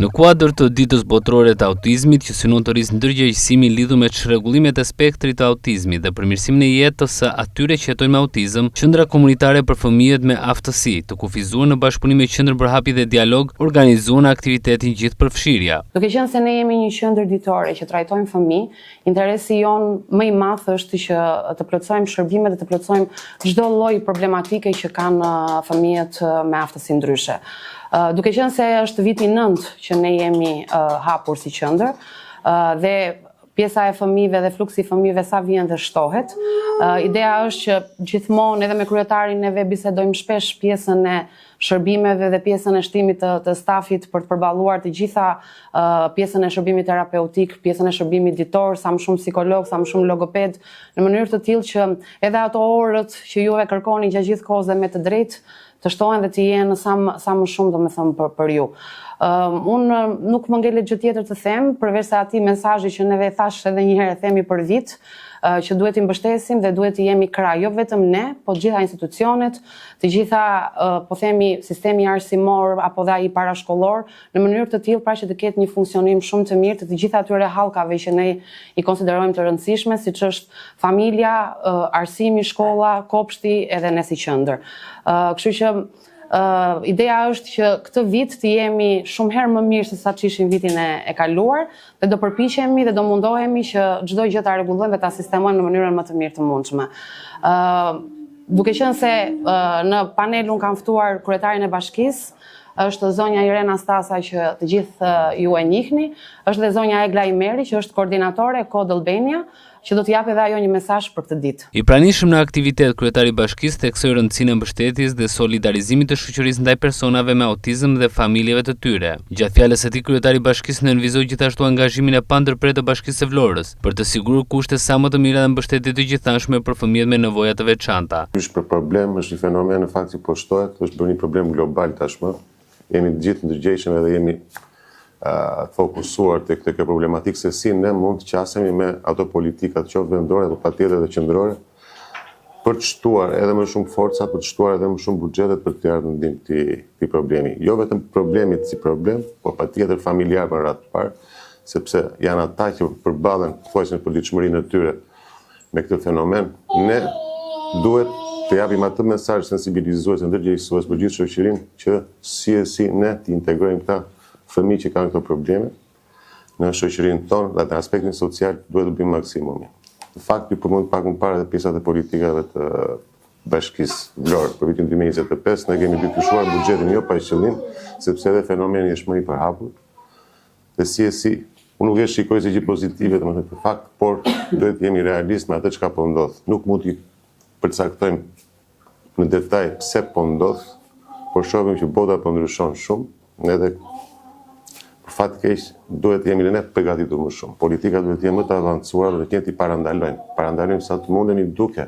Në kuadër të ditës botërore të autizmit, që synon të rrisë ndërgjegjësimin lidhur me çrregullimet e spektrit të autizmit dhe përmirësimin e jetës së atyre që jetojnë me autizëm, Qendra Komunitare për Fëmijët me Aftësi, të kufizuar në bashkëpunim me Qendrën për Hapje dhe Dialog, organizuan aktivitetin Gjithëpërfshirja. Duke qenë se ne jemi një qendër ditore që trajtojmë fëmijë, interesi jon më i madh është që të plotësojmë shërbimet dhe të plotësojmë çdo lloj problematike që kanë fëmijët me aftësi ndryshe. Duke qenë se është viti 9 që ne jemi hapur si qendër dhe pjesa e fëmijëve dhe fluksi i fëmijëve sa vjen dhe shtohet. Ideja është që gjithmonë edhe me kryetarin neve bisedojmë shpesh pjesën e shërbimeve dhe pjesën e shtimit të stafit për të përballuar të gjitha pjesën e shërbimit terapeutik, pjesën e shërbimit ditor, sa më shumë psikolog, sa më shumë logoped, në mënyrë të tillë që edhe ato orët që juve kërkoni gjatë gjithë kohës dhe me të drejtë të shtohen dhe të jenë sa më shumë domethënë për ju. Unë nuk më ngelet gjë tjetër të them, përveç se atij mesazhi që neve thash edhe një herë themi për vit, që duhet i mbështesim dhe duhet të jemi krah, jo vetëm ne, po të gjitha institucionet, të gjitha po themi sistemi arsimor apo dhe ai parashkollor, në mënyrë të tillë pra që të ketë një funksionim shumë të mirë të gjitha atyre hallkave që ne i konsiderojmë të rëndësishme, siç është familja, arsimi, shkolla, kopshti edhe ne si qendër. Kështu që ideja është që këtë vit të jemi shumë herë më mirë se sa ç'ishim vitin e kaluar dhe do përpiqemi dhe do mundohemi që çdo gjë ta rregullojmë dhe ta sistemojmë në mënyrën më të mirë të mundshme. Duke qenë se në panelun kam ftuar kryetarin e bashkisë, është zonja Irena Stasa që të gjithë ju e njihni, është dhe zonja Egla Imeri që është koordinatore e Code Albania, që do të japë edhe ajo një mesazh për këtë ditë. I pranishëm në aktivitet kryetari i bashkisë theksoi rëndësinë e mbështetjes dhe solidarizimit të shoqërisë ndaj personave me autizëm dhe familjeve të tyre. Gjatë fjalës së tij kryetari i bashkisë nënvizoi gjithashtu angazhimin e pandërprer të bashkisë së Vlorës për të siguruar kushte sa më të mira dhe mbështetje të gjithanshme për fëmijët me nevoja të veçanta. Për problem është një fenomen në fakt që po shtohet, është bërë një problem global tashmë. Jemi të gjithë ndërgjegjshëm edhe jemi fokusuar të këtë problematikë se si ne mund të qasemi me ato politikat qoftë vendore apo patjetër dhe qendrore për të shtuar edhe më shumë forca, për të shtuar edhe më shumë buxhetet për të ardhur në ndim këtij problemi. Jo vetëm problemit si problem, por patjetër familjar për radhë të parë, sepse janë ata që përballen thuajse në përditshmërinë e tyre me këtë fenomen. Ne duhet të japim atë mesazh sensibilizues dhe ndërgjegjësues për gjithë shoqërinë që si ne të integrojmë këta fëmijë që kanë këto probleme në shoqërinë tonë dhe në aspektin social duhet të bëjmë maksimumin. Në fakt, ju përmend pak më parë edhe pjesat e politikave të bashkisë Vlorë për vitin 2025, ne kemi dyfishuar buxhetin jo pa qëllim, sepse edhe fenomeni është më i përhapur. Dhe si unë nuk e shikoj se gjë pozitive domethënë për fakt, por duhet të jemi realist me atë çka po ndodh. Nuk mund t'i përcaktojmë në detaj pse po ndodh, por shohim që bota po ndryshon shumë, edhe për fat keq duhet të jemi ne të përgatitur më shumë. Politikat duhet të jenë më të avancuara dhe të jenë të parandalojnë. Parandalojmë sa të mundemi duke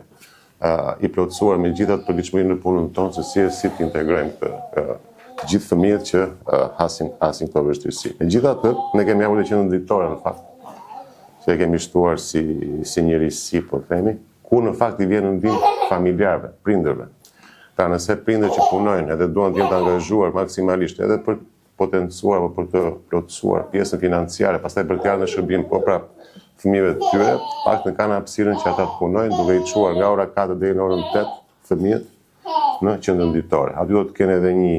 i plotësuar me gjitha të përditshmërinë në punën tonë se si të integrojmë të gjithë fëmijët që hasin këto vështirësi. Megjithatë, ne kemi japur qendrën ditore në fakt, që e kemi shtuar si një risi, po themi, ku në fakt i vjen në ndihmë familjarëve, prindërve. Pra nëse prindër që punojnë edhe duan të jenë të angazhuar maksimalisht edhe për potencuar apo për të plotësuar pjesën financiare, pastaj për të ardhur në shërbim, po pra fëmijëve të tyre, pak në kanë hapësirën që ata të punojnë, duke i çuar nga ora 4 deri në orën 8 fëmijët në qendrën ditore. Aty do të kenë edhe një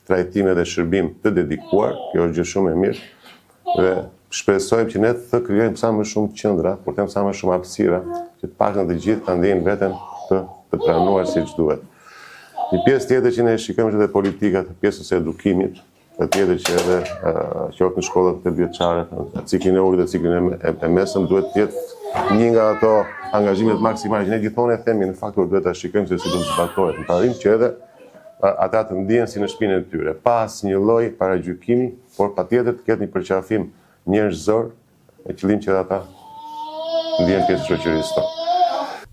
trajtim dhe shërbim të dedikuar, kjo është gjë shumë e mirë, dhe shpresojmë që ne të krijojmë sa më shumë qendra, por të kemë sa më shumë hapësira, që të paktën të gjithë ta ndjejnë veten të pranuar siç duhet. Një pjesë tjetër që ne shikojmë është edhe politikat, pjesës e edukimit, tjetër që edhe qoftë në shkollat të vjeçare, ciklin e urit dhe ciklin e mesëm, duhet të jetë një nga ato angazhimet maksimale që ne gjithmonë e themi, në fakt duhet ta shikojmë se si do të zbatohet, në parim që edhe ata të ndihen si në shtëpinë e tyre, pa asnjë lloj paragjykimi, por patjetër të ketë një përqafim njerëzor me qëllim që ata ndihen pjesë e shoqërisë tonë.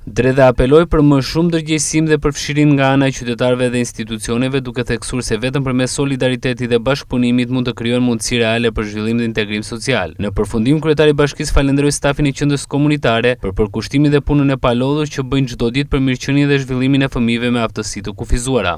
Dredha apeloi për më shumë ndërgjegjësim dhe përfshirim nga ana e qytetarëve dhe institucioneve, duke theksuar se vetëm përmes solidaritetit dhe bashkëpunimit mund të krijohen mundësi reale për zhvillim dhe integrim social. Në përfundim, kryetari i bashkisë falenderoi stafin e qendrës komunitare për përkushtimin dhe punën e palodhur që bëjnë çdo ditë për mirëqenien dhe zhvillimin e fëmijëve me aftësi të kufizuara.